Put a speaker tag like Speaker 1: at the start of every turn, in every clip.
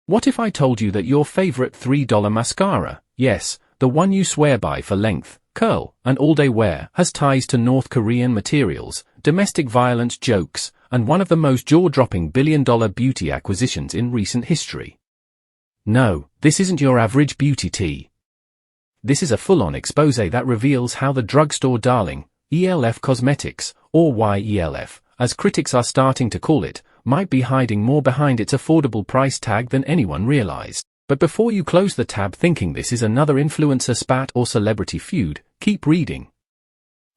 Speaker 1: What if I told you that your favorite $3 mascara, yes, the one you swear by for length, curl, and all-day wear, has ties to North Korean materials, domestic violence jokes, and one of the most jaw-dropping billion-dollar beauty acquisitions in recent history? No, this isn't your average beauty tea. This is a full-on exposé that reveals how the drugstore darling, YELF Cosmetics, or YELF, as critics are starting to call it, might be hiding more behind its affordable price tag than anyone realized. But before you close the tab thinking this is another influencer spat or celebrity feud, keep reading.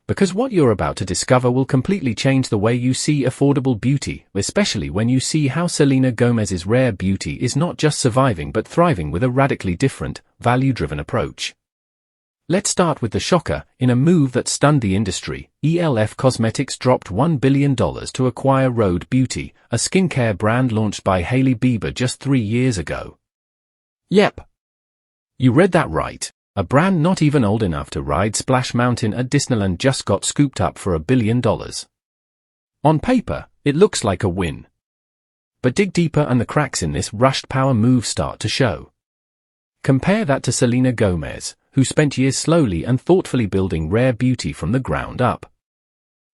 Speaker 1: Because what you're about to discover will completely change the way you see affordable beauty, especially when you see how Selena Gomez's Rare Beauty is not just surviving but thriving with a radically different, value-driven approach. Let's start with the shocker. In a move that stunned the industry, YELF Cosmetics dropped $1 billion to acquire Rhode Beauty, a skincare brand launched by Hailey Bieber just 3 years ago. Yep. You read that right. A brand not even old enough to ride Splash Mountain at Disneyland just got scooped up for $1 billion. On paper, it looks like a win. But dig deeper and the cracks in this rushed power move start to show. Compare that to Selena Gomez, who spent years slowly and thoughtfully building Rare Beauty from the ground up.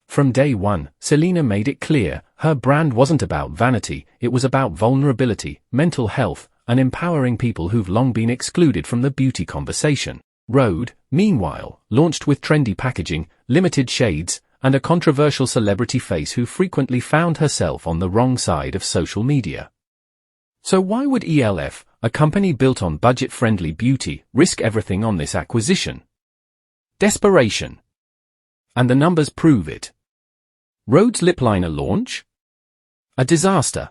Speaker 1: From day one, Selena made it clear, her brand wasn't about vanity, it was about vulnerability, mental health, and empowering people who've long been excluded from the beauty conversation. Rhode, meanwhile, launched with trendy packaging, limited shades, and a controversial celebrity face who frequently found herself on the wrong side of social media. So why would YELF, a company built on budget-friendly beauty, risk everything on this acquisition? Desperation. And the numbers prove it. Rhode's lip liner launch? A disaster.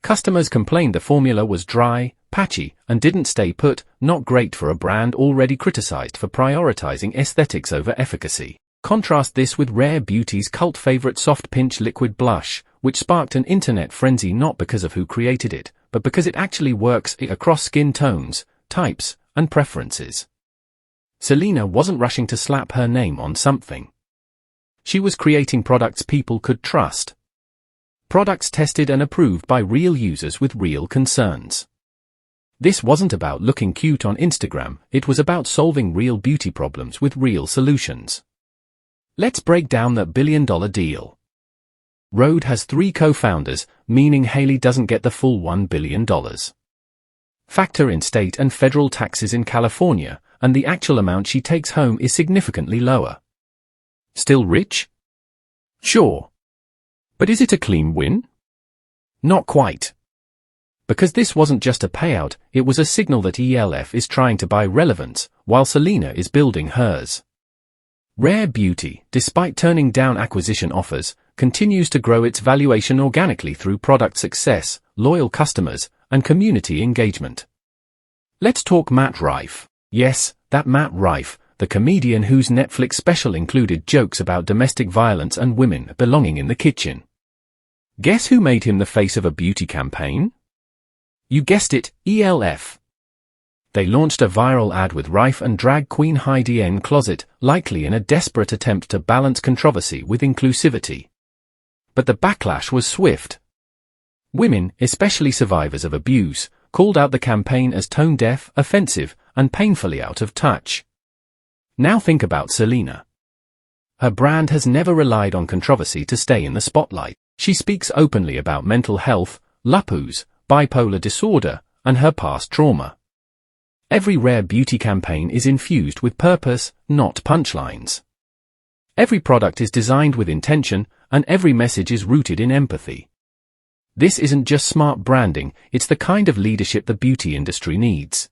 Speaker 1: Customers complained the formula was dry, patchy, and didn't stay put, not great for a brand already criticized for prioritizing aesthetics over efficacy. Contrast this with Rare Beauty's cult favorite Soft Pinch liquid blush, which sparked an internet frenzy not because of who created it, but because it actually works across skin tones, types, and preferences. Selena wasn't rushing to slap her name on something. She was creating products people could trust. Products tested and approved by real users with real concerns. This wasn't about looking cute on Instagram, it was about solving real beauty problems with real solutions. Let's break down that billion-dollar deal. Rhode has 3 co-founders, meaning Hailey doesn't get the full $1 billion. Factor in state and federal taxes in California, and the actual amount she takes home is significantly lower. Still rich? Sure. But is it a clean win? Not quite. Because this wasn't just a payout, it was a signal that YELF is trying to buy relevance, while Selena is building hers. Rare Beauty, despite turning down acquisition offers, continues to grow its valuation organically through product success, loyal customers, and community engagement. Let's talk Matt Rife. Yes, that Matt Rife, the comedian whose Netflix special included jokes about domestic violence and women belonging in the kitchen. Guess who made him the face of a beauty campaign? You guessed it, YELF. They launched a viral ad with Rife and drag queen Heidi N. Closet, likely in a desperate attempt to balance controversy with inclusivity. But the backlash was swift. Women, especially survivors of abuse, called out the campaign as tone-deaf, offensive, and painfully out of touch. Now think about Selena. Her brand has never relied on controversy to stay in the spotlight. She speaks openly about mental health, lupus, bipolar disorder, and her past trauma. Every Rare Beauty campaign is infused with purpose, not punchlines. Every product is designed with intention, and every message is rooted in empathy. This isn't just smart branding, it's the kind of leadership the beauty industry needs.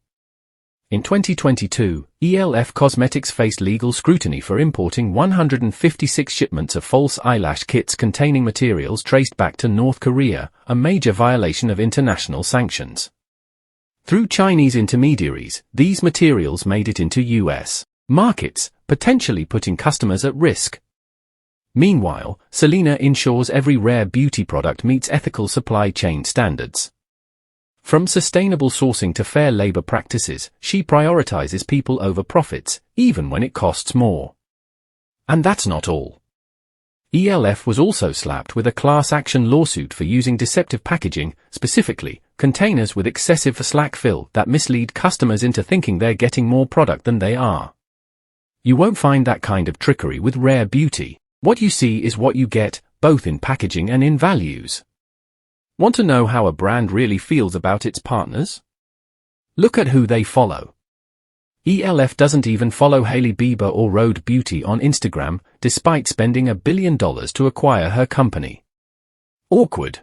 Speaker 1: In 2022, YELF Cosmetics faced legal scrutiny for importing 156 shipments of false eyelash kits containing materials traced back to North Korea, a major violation of international sanctions. Through Chinese intermediaries, these materials made it into U.S. markets, potentially putting customers at risk. Meanwhile, Selena ensures every Rare Beauty product meets ethical supply chain standards. From sustainable sourcing to fair labor practices, she prioritizes people over profits, even when it costs more. And that's not all. YELF was also slapped with a class action lawsuit for using deceptive packaging, specifically, containers with excessive slack fill that mislead customers into thinking they're getting more product than they are. You won't find that kind of trickery with Rare Beauty. What you see is what you get, both in packaging and in values. Want to know how a brand really feels about its partners? Look at who they follow. YELF doesn't even follow Hailey Bieber or Rode Beauty on Instagram, despite spending $1 billion to acquire her company. Awkward.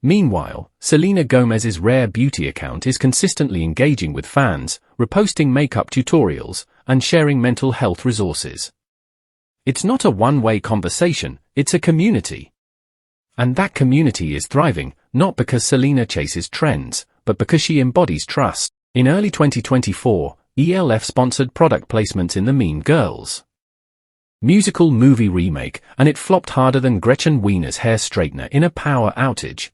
Speaker 1: Meanwhile, Selena Gomez's Rare Beauty account is consistently engaging with fans, reposting makeup tutorials, and sharing mental health resources. It's not a one-way conversation, it's a community. And that community is thriving, not because Selena chases trends, but because she embodies trust. In early 2024, YELF sponsored product placements in the Mean Girls musical movie remake, and it flopped harder than Gretchen Wiener's hair straightener in a power outage.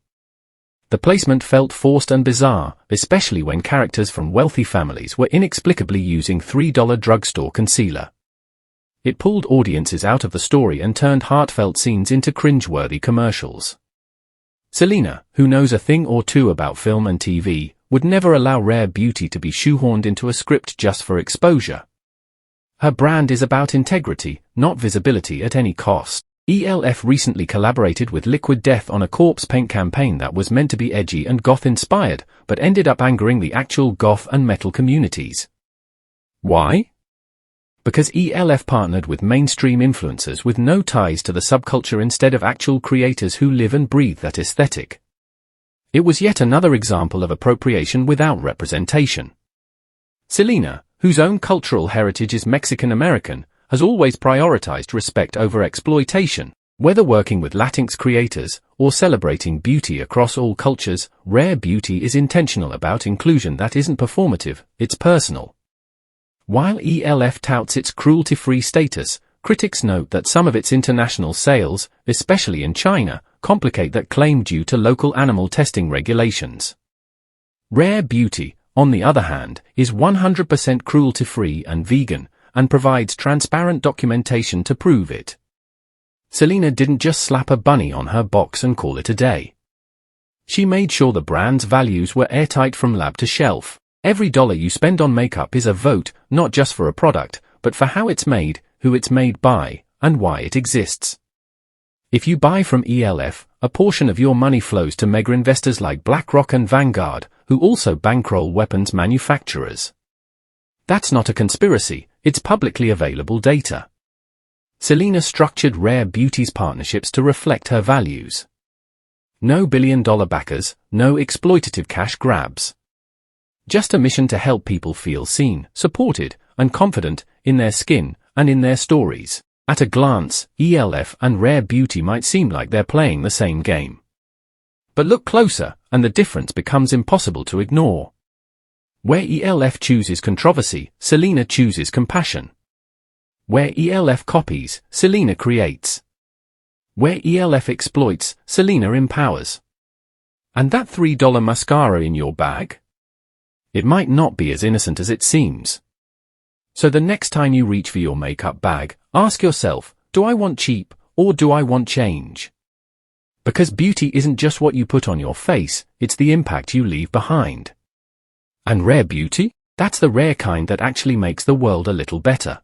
Speaker 1: The placement felt forced and bizarre, especially when characters from wealthy families were inexplicably using $3 drugstore concealer. It pulled audiences out of the story and turned heartfelt scenes into cringe-worthy commercials. Selena, who knows a thing or two about film and TV, would never allow Rare Beauty to be shoehorned into a script just for exposure. Her brand is about integrity, not visibility at any cost. YELF recently collaborated with Liquid Death on a corpse paint campaign that was meant to be edgy and goth-inspired, but ended up angering the actual goth and metal communities. Why? Because YELF partnered with mainstream influencers with no ties to the subculture instead of actual creators who live and breathe that aesthetic. It was yet another example of appropriation without representation. Selena, whose own cultural heritage is Mexican-American, has always prioritized respect over exploitation. Whether working with Latinx creators or celebrating beauty across all cultures, Rare Beauty is intentional about inclusion that isn't performative, it's personal. While YELF touts its cruelty-free status, critics note that some of its international sales, especially in China, complicate that claim due to local animal testing regulations. Rare Beauty, on the other hand, is 100% cruelty-free and vegan, and provides transparent documentation to prove it. Selena didn't just slap a bunny on her box and call it a day. She made sure the brand's values were airtight from lab to shelf. Every dollar you spend on makeup is a vote, not just for a product, but for how it's made, who it's made by, and why it exists. If you buy from YELF, a portion of your money flows to mega investors like BlackRock and Vanguard, who also bankroll weapons manufacturers. That's not a conspiracy, it's publicly available data. Selena structured Rare Beauty's partnerships to reflect her values. No billion-dollar backers, no exploitative cash grabs. Just a mission to help people feel seen, supported, and confident in their skin and in their stories. At a glance, YELF and Rare Beauty might seem like they're playing the same game. But look closer, and the difference becomes impossible to ignore. Where YELF chooses controversy, Selena chooses compassion. Where YELF copies, Selena creates. Where YELF exploits, Selena empowers. And that $3 mascara in your bag? It might not be as innocent as it seems. So the next time you reach for your makeup bag, ask yourself, do I want cheap, or do I want change? Because beauty isn't just what you put on your face, it's the impact you leave behind. And Rare Beauty? That's the rare kind that actually makes the world a little better.